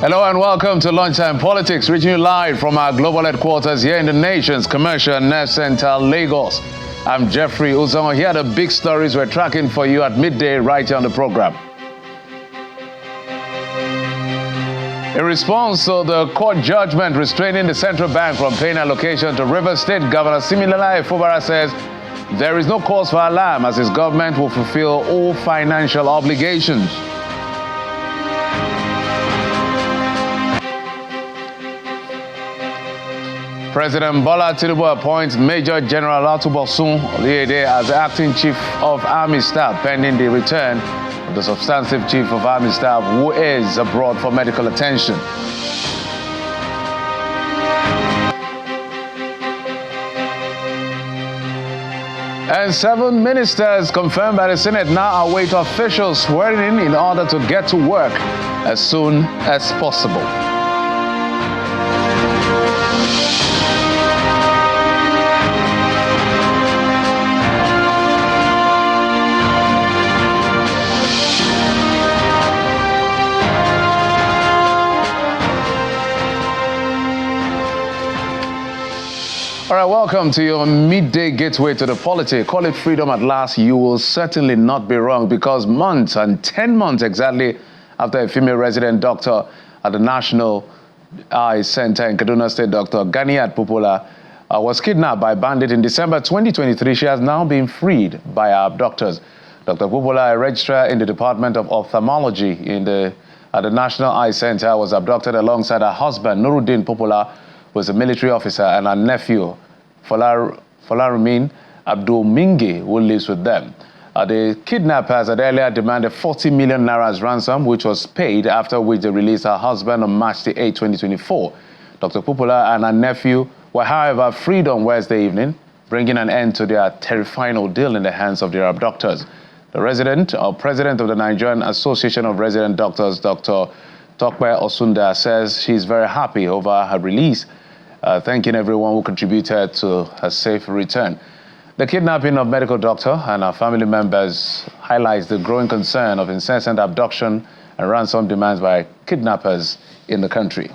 Hello and welcome to Lunchtime Politics, reaching you live from our global headquarters here in the nation's commercial nerve center, Lagos. I'm Jeffrey Uzongo. Here are the big stories we're tracking for you at midday right here on the program. In response to the court judgment restraining the central bank from paying allocation to Rivers State, Governor Siminalayi Fubara says there is no cause for alarm as his government will fulfill all financial obligations. President Bola Tinubu appoints Major General Atubosun Oluyede as acting Chief of Army Staff pending the return of the substantive Chief of Army Staff who is abroad for medical attention. And 7 ministers confirmed by the Senate now await official swearing in order to get to work as soon as possible. All right, welcome to your midday gateway to the politics. Call it freedom at last. You will certainly not be wrong because months and 10 months exactly after a female resident doctor at the National Eye Center in Kaduna State, Dr. Ganiat Popola, was kidnapped by bandits in December 2023. She has now been freed by her abductors. Dr. Popola, a registrar in the Department of Ophthalmology at the National Eye Center, was abducted alongside her husband, Nuruddin Popola, who was a military officer, and her nephew, Folarumin Abdulmingi, who lives with them. The kidnappers had earlier demanded 40 million naira ransom, which was paid, after which they released her husband on March 8, 2024. Dr. Popola and her nephew were, however, freed on Wednesday evening, bringing an end to their terrifying ordeal in the hands of their abductors. The president of the Nigerian Association of Resident Doctors, Dr. Tokpe Osunda, says she's very happy over her release, thanking everyone who contributed to her safe return. The kidnapping of medical doctor and her family members highlights the growing concern of incessant abduction and ransom demands by kidnappers in the country.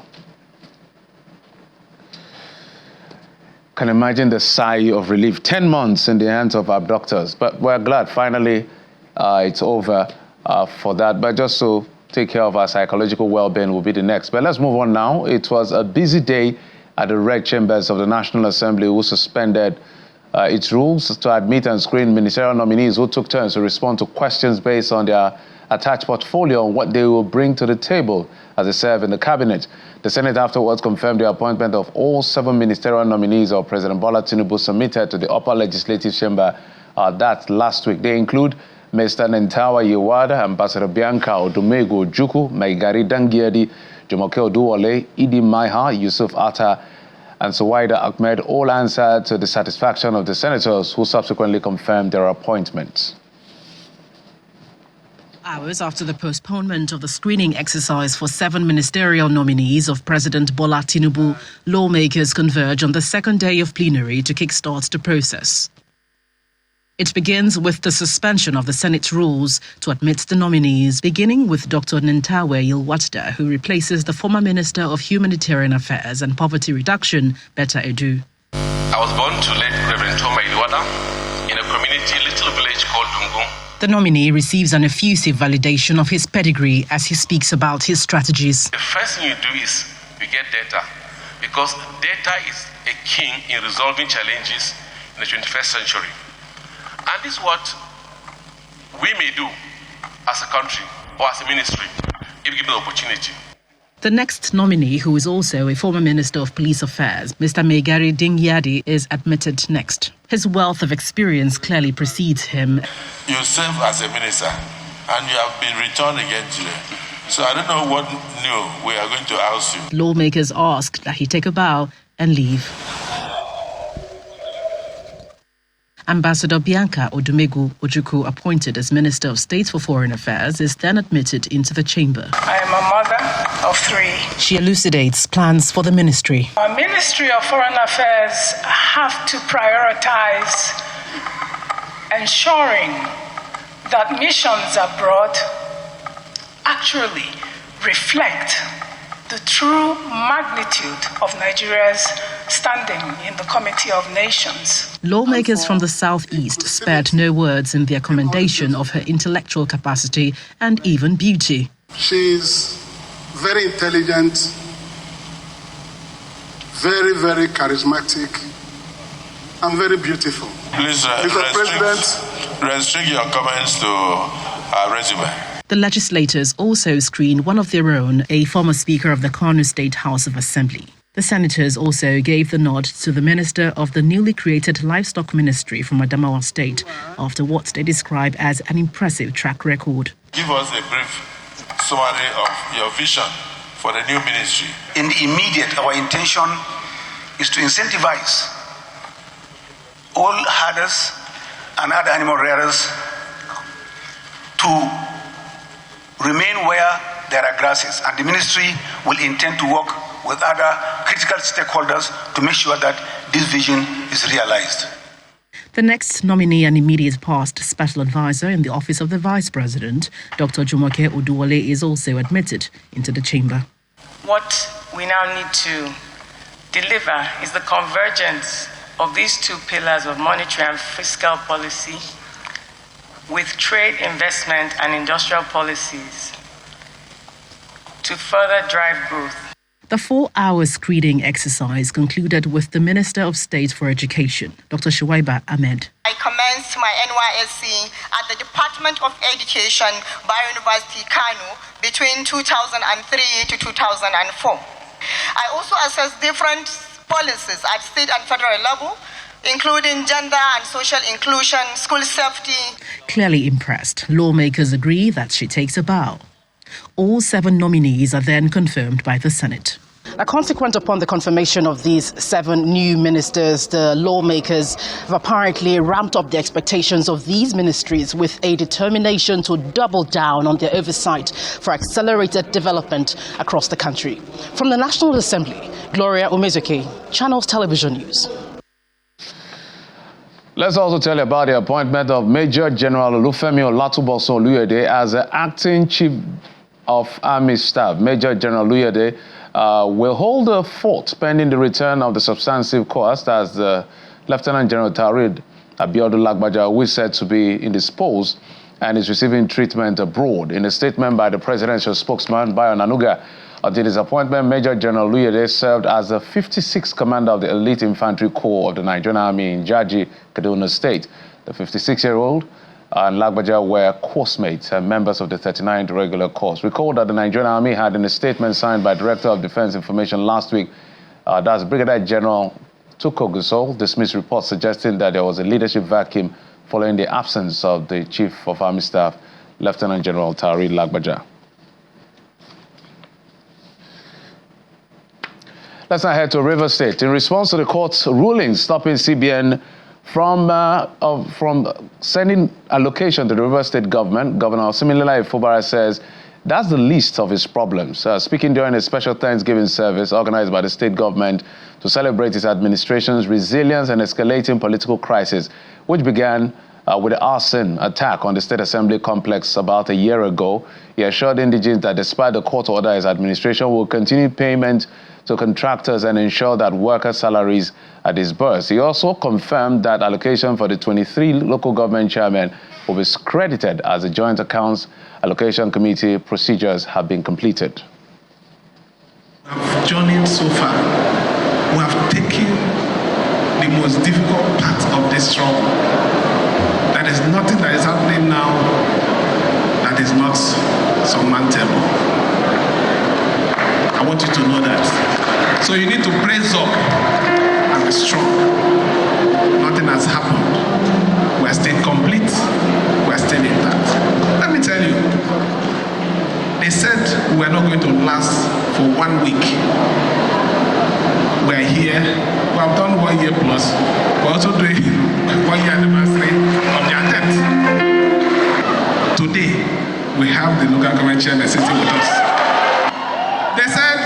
Can imagine the sigh of relief. 10 months in the hands of abductors, but we're glad finally it's over for that. But just to take care of our psychological well-being will be the next. But let's move on now. It was a busy day at the Red Chambers of the National Assembly, who suspended its rules to admit and screen ministerial nominees who took turns to respond to questions based on their attached portfolio and what they will bring to the table as they serve in the cabinet. The Senate afterwards confirmed the appointment of all 7 ministerial nominees of President Bola Tinubu submitted to the upper legislative chamber that last week. They include Mr. Nentawa Yewada, Ambassador Bianca Odumegu Ojukwu, Maigari Dangiadi, Jumoke Oduwole, Idi Maiha, Yusuf Atta, and Suwaida Ahmed all answered to the satisfaction of the senators, who subsequently confirmed their appointments. Hours after the postponement of the screening exercise for 7 ministerial nominees of President Bola Tinubu, lawmakers converge on the second day of plenary to kickstart the process. It begins with the suspension of the Senate rules to admit the nominees, beginning with Dr. Nentawe Yilwatda, who replaces the former Minister of Humanitarian Affairs and Poverty Reduction, Betta Edu. I was born to late Reverend Toma Yilwatda in a community little village called Dungun. The nominee receives an effusive validation of his pedigree as he speaks about his strategies. The first thing you do is you get data, because data is a king in resolving challenges in the 21st century. And this is what we may do as a country or as a ministry if given the opportunity. The next nominee, who is also a former Minister of Police Affairs, Mr. Maigari Dingyadi, is admitted next. His wealth of experience clearly precedes him. You serve as a minister and you have been returned again today. So I don't know what new we are going to ask you. Lawmakers asked that he take a bow and leave. Ambassador Bianca Odumegu Ojukwu, appointed as Minister of State for Foreign Affairs, is then admitted into the chamber. I am a mother of 3. She elucidates plans for the ministry. Our Ministry of Foreign Affairs have to prioritize ensuring that missions abroad actually reflect the true magnitude of Nigeria's standing in the Committee of Nations. Lawmakers from the southeast spared no words in their commendation of her intellectual capacity and even beauty. She's very intelligent, very, very charismatic, and very beautiful. Please restrict your comments to our resume. The legislators also screened one of their own, a former Speaker of the Kano State House of Assembly. The senators also gave the nod to the minister of the newly created Livestock Ministry from Adamawa State after what they describe as an impressive track record. Give us a brief summary of your vision for the new ministry. In the immediate, our intention is to incentivize all herders and other animal rearers to remain where there are grasses, and the ministry will intend to work with other critical stakeholders to make sure that this vision is realized. The next nominee and immediate past special advisor in the office of the Vice President, Dr. Jumoke Oduwole, is also admitted into the chamber. What we now need to deliver is the convergence of these two pillars of monetary and fiscal policy with trade, investment, and industrial policies to further drive growth. The 4-hour screening exercise concluded with the Minister of State for Education, Dr. Shuaiba Ahmed. I commenced my NYSC at the Department of Education, Bayero University, Kano, between 2003 to 2004. I also assessed different policies at state and federal level, including gender and social inclusion, school safety. Clearly impressed, lawmakers agree that she takes a bow. All 7 nominees are then confirmed by the Senate. Consequent upon the confirmation of these 7 new ministers, the lawmakers have apparently ramped up the expectations of these ministries with a determination to double down on their oversight for accelerated development across the country. From the National Assembly, Gloria Umezuke, Channels Television News. Let's also tell you about the appointment of Major General Olufemi Olatubosun Oluyede as the acting Chief of Army Staff. Major General Oluyede will hold the fort pending the return of the substantive course as the Lieutenant General Tarid Abiodun Lagbaja, who is said to be indisposed and is receiving treatment abroad. In a statement by the presidential spokesman, Bayo Nanuga, until his appointment, Major General Oluyede served as the 56th commander of the Elite Infantry Corps of the Nigerian Army in Jaji, Kaduna State. The 56-year-old and Lagbaja were course-mates and members of the 39th Regular Corps. Recall that the Nigerian Army had, in a statement signed by Director of Defense Information last week, that's Brigadier General Tuko Gusol, dismissed reports suggesting that there was a leadership vacuum following the absence of the Chief of Army Staff, Lieutenant General Tarid Lagbaja. Let's now head to Rivers State. In response to the court's ruling stopping CBN from sending allocation to the Rivers State government, Governor Similala Ifubara says that's the least of his problems. Speaking during a special Thanksgiving service organized by the state government to celebrate its administration's resilience and escalating political crisis, which began with the arson attack on the State Assembly complex about a year ago, he assured indigents that despite the court order, his administration will continue payment to contractors and ensure that worker salaries are disbursed. He also confirmed that allocation for the 23 local government chairmen will be credited as the Joint Accounts Allocation Committee procedures have been completed. We have journeyed so far. We have taken the most difficult part of this struggle. There is nothing that is happening now that is not surmountable. I want you to know that. So you need to brace up and be strong. Nothing has happened. We are still complete. We are still intact. Let me tell you, they said we are not going to last for 1 week. We are here. We have done 1 year plus. We're also doing 1 year anniversary of the attempt. Today, we have the local government chairman sitting with us. They said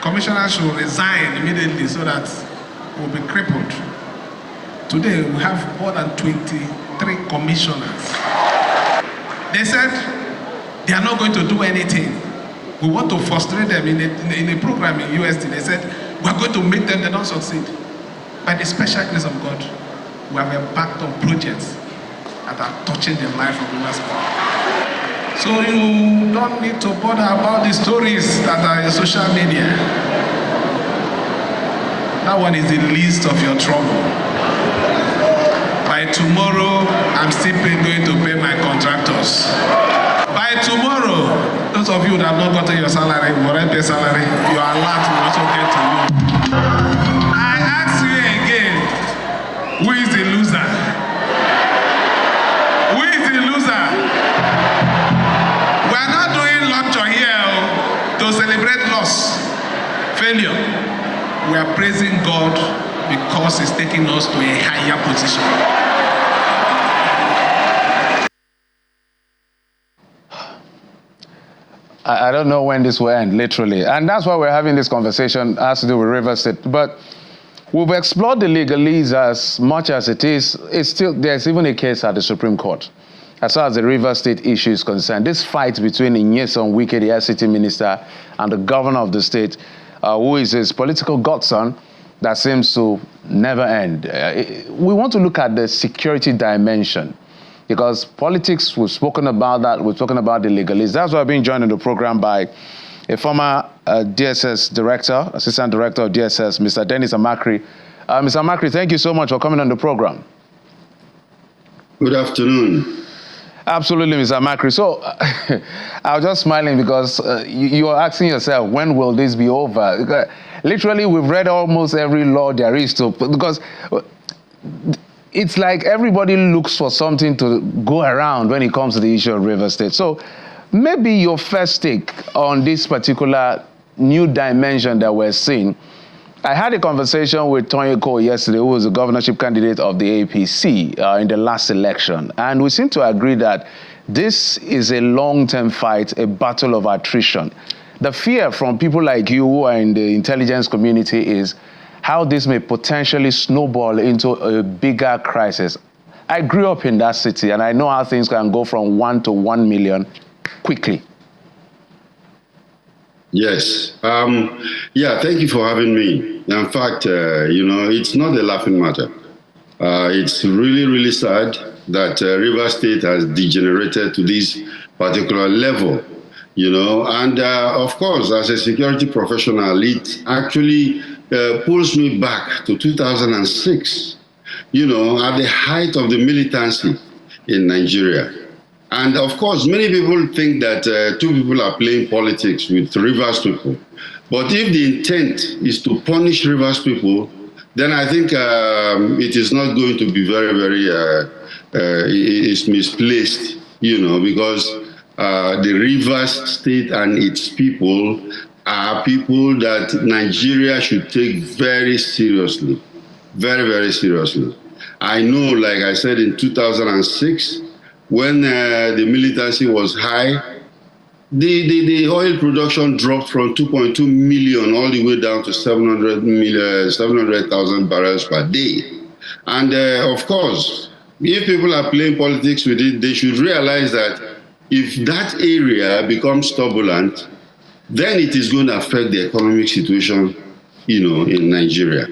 commissioners should resign immediately so that we'll be crippled. Today, we have more than 23 commissioners. They said they are not going to do anything We want to frustrate them in a program in USD. They said, we're going to make them, they don't succeed. By the special grace of God, we have embarked on projects that are touching the life of Rivers State. So you don't need to bother about the stories that are in social media. That one is the least of your trouble. By tomorrow, I'm still going to pay my contractors. By tomorrow, those of you that have not gotten your salary, volunteer salary, your alert will also get to you. I ask you again, who is the loser? Who is the loser? We are not doing lecture here to celebrate loss, failure. We are praising God because He's taking us to a higher position. I don't know when this will end, literally. And that's why we're having this conversation, has to do with Rivers State. But we've explored the legalese as much as it is. It's still, there's even a case at the Supreme Court. As far as the Rivers State issue is concerned, this fight between Nyesom Wike, the ICT minister, and the governor of the state, who is his political godson, that seems to never end. We want to look at the security dimension. Because politics, we've spoken about that, we've spoken about the legalese. That's why I've been joined in the program by a former DSS director, assistant director of DSS, Mr. Dennis Amakri. Mr. Amakri, thank you so much for coming on the program. Good afternoon. Absolutely, Mr. Amakri. So I was just smiling because you are asking yourself, when will this be over? Literally, we've read almost every law there is to, because it's like everybody looks for something to go around when it comes to the issue of Rivers State. So maybe your first take on this particular new dimension that we're seeing. I had a conversation with Tony Cole yesterday, who was the governorship candidate of the APC in the last election. And we seem to agree that this is a long-term fight, a battle of attrition. The fear from people like you who are in the intelligence community is how this may potentially snowball into a bigger crisis. I grew up in that city, and I know how things can go from 1 to 1 million quickly. Yes. Yeah, thank you for having me. In fact, it's not a laughing matter. It's really, really sad that Rivers State has degenerated to this particular level, And of course, as a security professional, it actually pulls me back to 2006, at the height of the militancy in Nigeria. And of course, many people think that two people are playing politics with Rivers people. But if the intent is to punish Rivers people, then I think it is not going to be very, very, it's misplaced, because the Rivers State and its people are people that Nigeria should take very seriously, very, very seriously. I know, like I said, in 2006, when the militancy was high, the oil production dropped from 2.2 million all the way down to 700,000 barrels per day. And of course, if people are playing politics with it, they should realize that if that area becomes turbulent, then it is going to affect the economic situation, in Nigeria.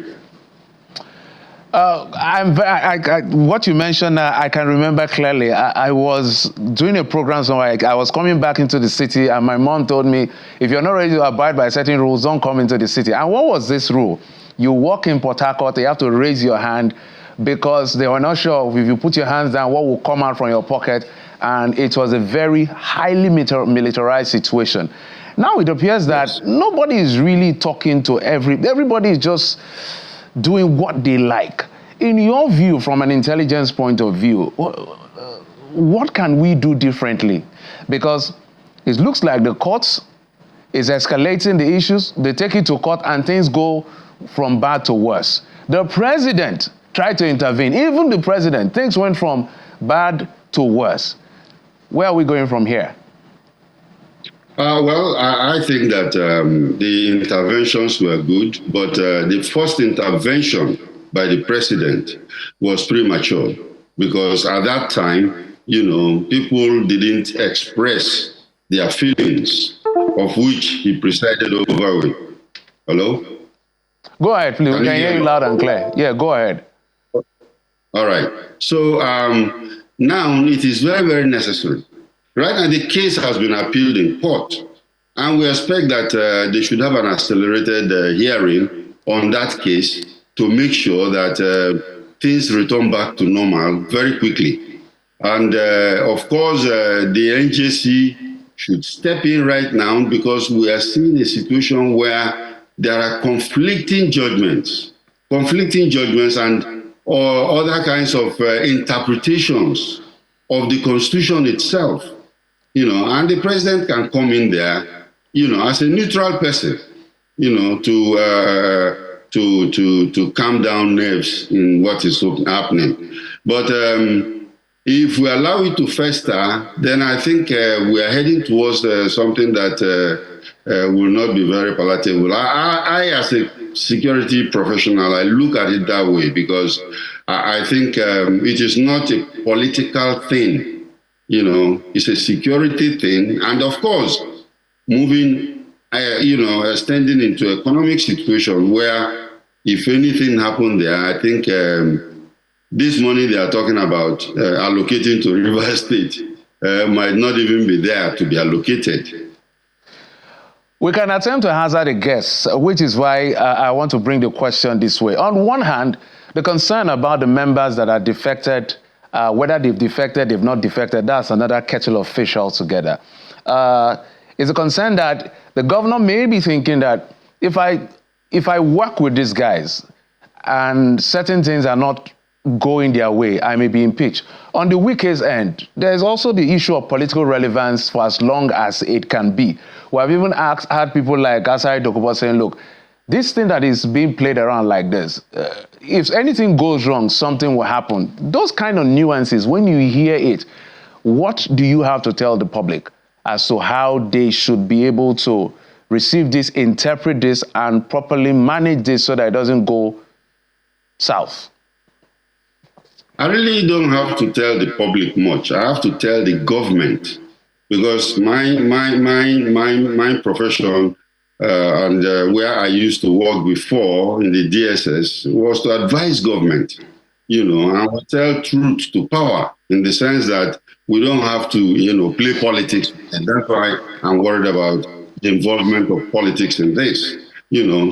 What you mentioned, I can remember clearly. I was doing a program somewhere. I was coming back into the city, and my mom told me, if you're not ready to abide by certain rules, don't come into the city. And what was this rule? You walk in Port Harcourt, you have to raise your hand because they were not sure if you put your hands down, what will come out from your pocket. And it was a very highly militarized situation. Now it appears that nobody is really talking to everybody is just doing what they like. In your view, from an intelligence point of view, what can we do differently? Because it looks like the courts is escalating the issues. They take it to court and things go from bad to worse. The president tried to intervene. Even the president, things went from bad to worse. Where are we going from here? I think that the interventions were good, but the first intervention by the president was premature because at that time, people didn't express their feelings of which he presided over. Hello? Go ahead, please. We can hear you loud and clear. Yeah, go ahead. All right. So now it is very, very necessary. Right now, the case has been appealed in court, and we expect that they should have an accelerated hearing on that case to make sure that things return back to normal very quickly. And of course, the NJC should step in right now, because we are seeing a situation where there are conflicting judgments and or other kinds of interpretations of the Constitution itself, and the president can come in there, as a neutral person, to calm down nerves in what is happening. But if we allow it to fester, then I think we are heading towards something that will not be very palatable. I, as a security professional, I look at it that way, because I think it is not a political thing, it's a security thing. And of course, moving, extending into economic situation where if anything happened there, I think this money they are talking about allocating to River State might not even be there to be allocated. We can attempt to hazard a guess, which is why I want to bring the question this way. On one hand, the concern about the members that are defected, whether they've defected, they've not defected, that's another kettle of fish altogether. It's a concern that the governor may be thinking that if I work with these guys and certain things are not going their way, I may be impeached. On the weakest end, there's also the issue of political relevance for as long as it can be. We have even had people like Asari Dokubo saying, look, this thing that is being played around like this, if anything goes wrong, something will happen. Those kind of nuances, when you hear it, what do you have to tell the public as to how they should be able to receive this, interpret this, and properly manage this so that it doesn't go south? I really don't have to tell the public much. I have to tell the government, because my profession and where I used to work before in the DSS was to advise government, and we tell truth to power, in the sense that we don't have to, play politics. And that's why I'm worried about the involvement of politics in this,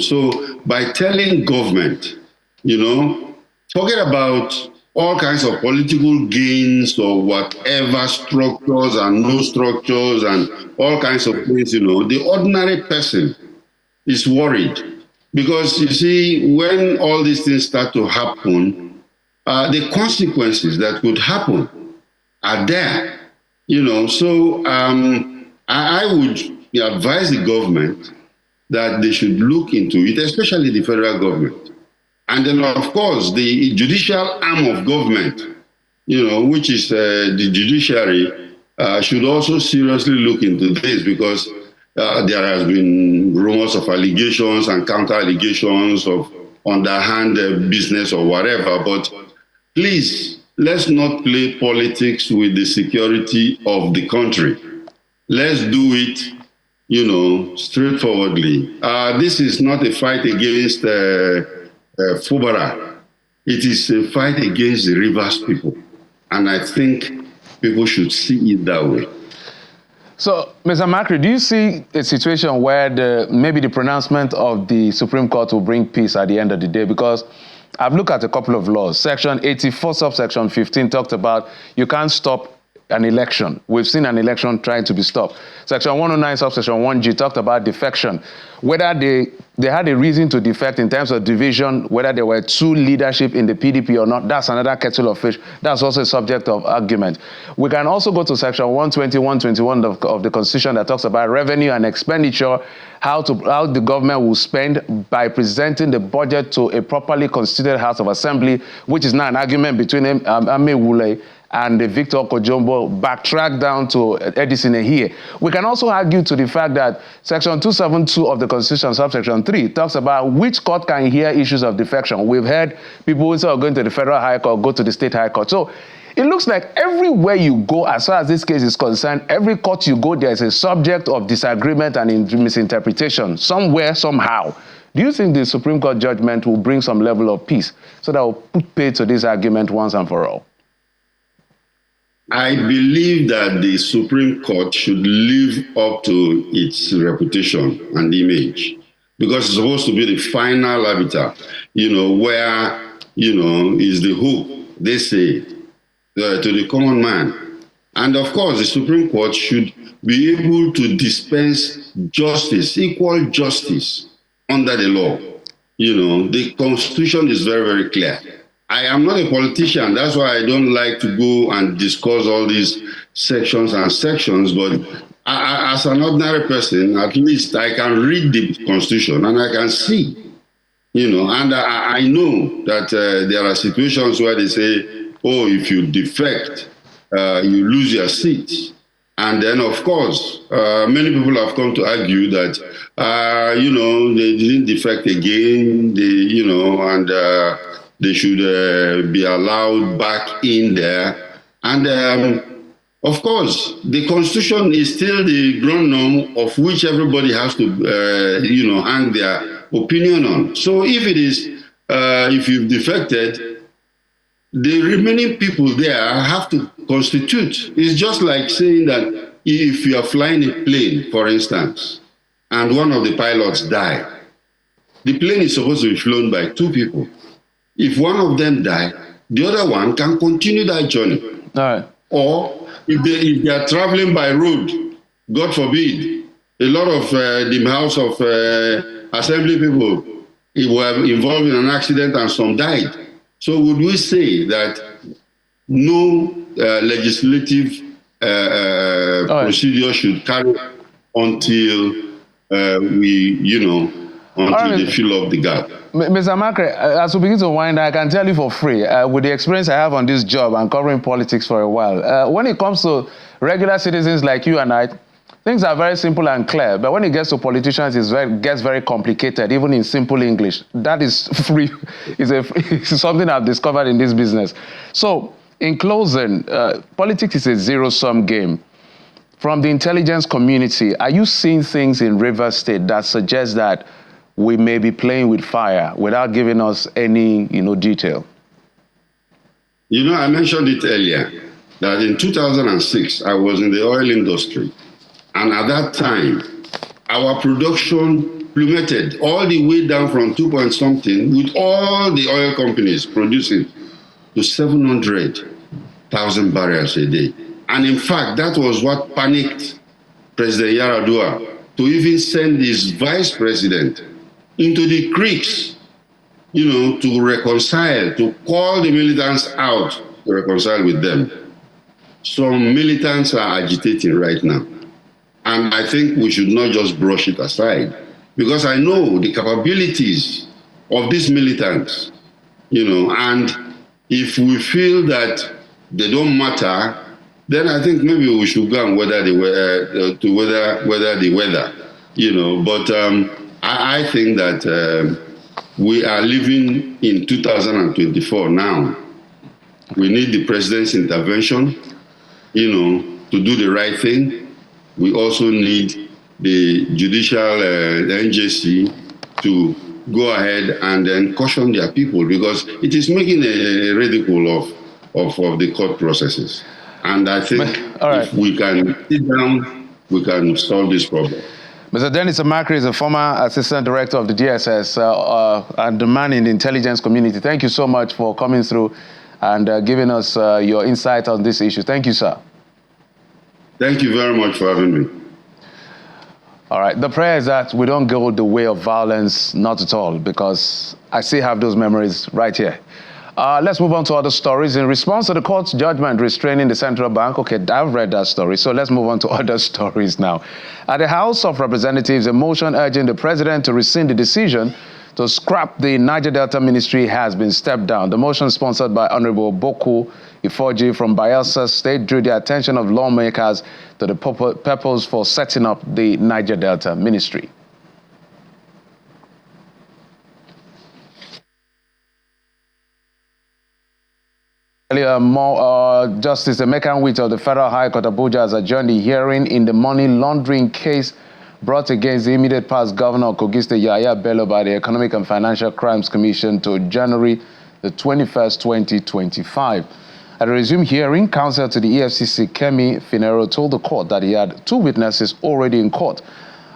So by telling government, forget about all kinds of political gains or whatever, structures and no structures and all kinds of things, the ordinary person is worried. Because you see, when all these things start to happen, the consequences that could happen are there, So I would advise the government that they should look into it, especially the federal government. And then, of course, the judicial arm of government, which is the judiciary, should also seriously look into this, because there has been rumors of allegations and counter-allegations of underhand business or whatever. But please, let's not play politics with the security of the country. Let's do it, straightforwardly. This is not a fight against Fubara. It is a fight against the Rivers people. And I think people should see it that way. So, Mr. Makri, do you see a situation where maybe the pronouncement of the Supreme Court will bring peace at the end of the day? Because I've looked at a couple of laws. Section 84, subsection 15 talked about you can't stop an election. We've seen an election trying to be stopped. Section 109, subsection 1G talked about defection. Whether they had a reason to defect in terms of division, whether there were two leadership in the PDP or not, that's another kettle of fish. That's also a subject of argument. We can also go to section 120, 121 of the Constitution that talks about revenue and expenditure, how the government will spend by presenting the budget to a properly constituted House of Assembly, which is now an argument between Ame Wule and Victor Kojombo, backtrack down to Edison here. We can also argue to the fact that Section 272 of the Constitution, subsection 3, talks about which court can hear issues of defection. We've heard people, instead of going to the Federal High Court, go to the State High Court. So it looks like everywhere you go, as far as this case is concerned, every court you go, there's a subject of disagreement and misinterpretation, somewhere, somehow. Do you think the Supreme Court judgment will bring some level of peace so that we'll put paid to this argument once and for all? I believe that the Supreme Court should live up to its reputation and image, because it's supposed to be the final arbiter, where, is the hope, they say, to the common man. And of course, the Supreme Court should be able to dispense justice, equal justice under the law. The Constitution is very, very clear. I am not a politician. That's why I don't like to go and discuss all these sections and sections. But as an ordinary person, at least I can read the Constitution and I can see, and I know that there are situations where they say, oh, if you defect, you lose your seat. And then, of course, many people have come to argue that, they didn't defect again, they should be allowed back in there. And of course, the Constitution is still the ground norm of which everybody has to, hang their opinion on. So if it is, if you've defected, the remaining people there have to constitute. It's just like saying that if you are flying a plane, for instance, and one of the pilots die, the plane is supposed to be flown by two people. If one of them die, the other one can continue that journey. All right. Or if they are traveling by road, God forbid, a lot of the House of Assembly people were involved in an accident and some died. So would we say that no legislative procedure should carry until until they fill up the gap? Mr. Makre, as we begin to wind, I can tell you for free, with the experience I have on this job and covering politics for a while, when it comes to regular citizens like you and I, things are very simple and clear. But when it gets to politicians, it gets very complicated, even in simple English. That is free. It's something I've discovered in this business. So, in closing, politics is a zero-sum game. From the intelligence community, are you seeing things in Rivers State that suggest that we may be playing with fire without giving us any, detail? I mentioned it earlier that in 2006, I was in the oil industry. And at that time, our production plummeted all the way down from 2 point something with all the oil companies producing to 700,000 barrels a day. And in fact, that was what panicked President Yar'Adua to even send his vice president into the creeks, to reconcile, to call the militants out to reconcile with them. Some militants are agitating right now. And I think we should not just brush it aside, because I know the capabilities of these militants, and if we feel that they don't matter, then I think maybe we should go and weather the weather, But I think that we are living in 2024 now. We need the president's intervention, to do the right thing. We also need the judicial NJC to go ahead and then caution their people, because it is making a ridicule of the court processes. And I think if we can sit down, we can solve this problem. Mr. Dennis Makre is a former assistant director of the DSS and the man in the intelligence community. Thank you so much for coming through and giving us your insight on this issue. Thank you, sir. Thank you very much for having me. All right. The prayer is that we don't go the way of violence, not at all, because I still have those memories right here. Let's move on to other stories. In response to the court's judgment restraining the central bank, okay, I've read that story, so let's move on to other stories now. At the House of Representatives, a motion urging the president to rescind the decision to scrap the Niger Delta ministry has been stepped down. The motion, sponsored by Honorable Boku Ifoji from Bayelsa State, drew the attention of lawmakers to the purpose for setting up the Niger Delta ministry. Justice Emeka Nwite of the Federal High Court Abuja has adjourned the hearing in the money laundering case brought against the immediate past governor of Kogi State, Yahaya Bello, by the Economic and Financial Crimes Commission to January the 21st, 2025. At a resumed hearing, counsel to the EFCC, Kemi Finero, told the court that he had 2 witnesses already in court.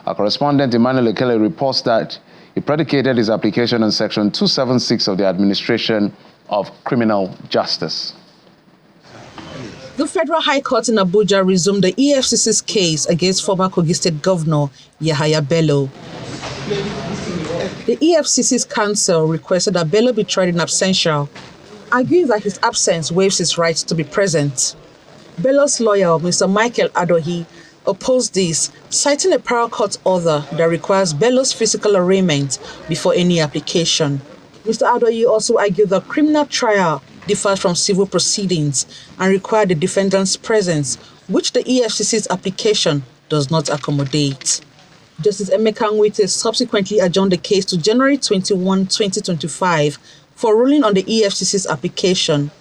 Our correspondent, Emmanuel Ekele, reports that he predicated his application on Section 276 of the Administration of Criminal Justice. The Federal High Court in Abuja resumed the EFCC's case against former Kogi State Governor Yahaya Bello. The EFCC's counsel requested that Bello be tried in absentia, arguing that his absence waives his right to be present. Bello's lawyer, Mr. Michael Adohi, opposed this, citing a prior court order that requires Bello's physical arraignment before any application. Mr. Adoyi also argued that criminal trial differs from civil proceedings and required the defendant's presence, which the EFCC's application does not accommodate. Justice Emeka Nwite subsequently adjourned the case to January 21, 2025 for ruling on the EFCC's application.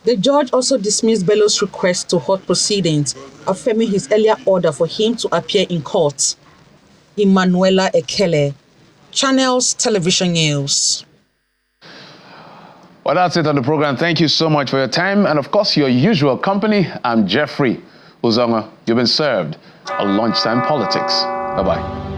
The judge also dismissed Bello's request to halt proceedings, affirming his earlier order for him to appear in court. Emanuela Ekele, Channels Television News. Well, that's it on the program. Thank you so much for your time and, of course, your usual company. I'm Jeffrey Uzonga. You've been served on Lunchtime Politics. Bye-bye.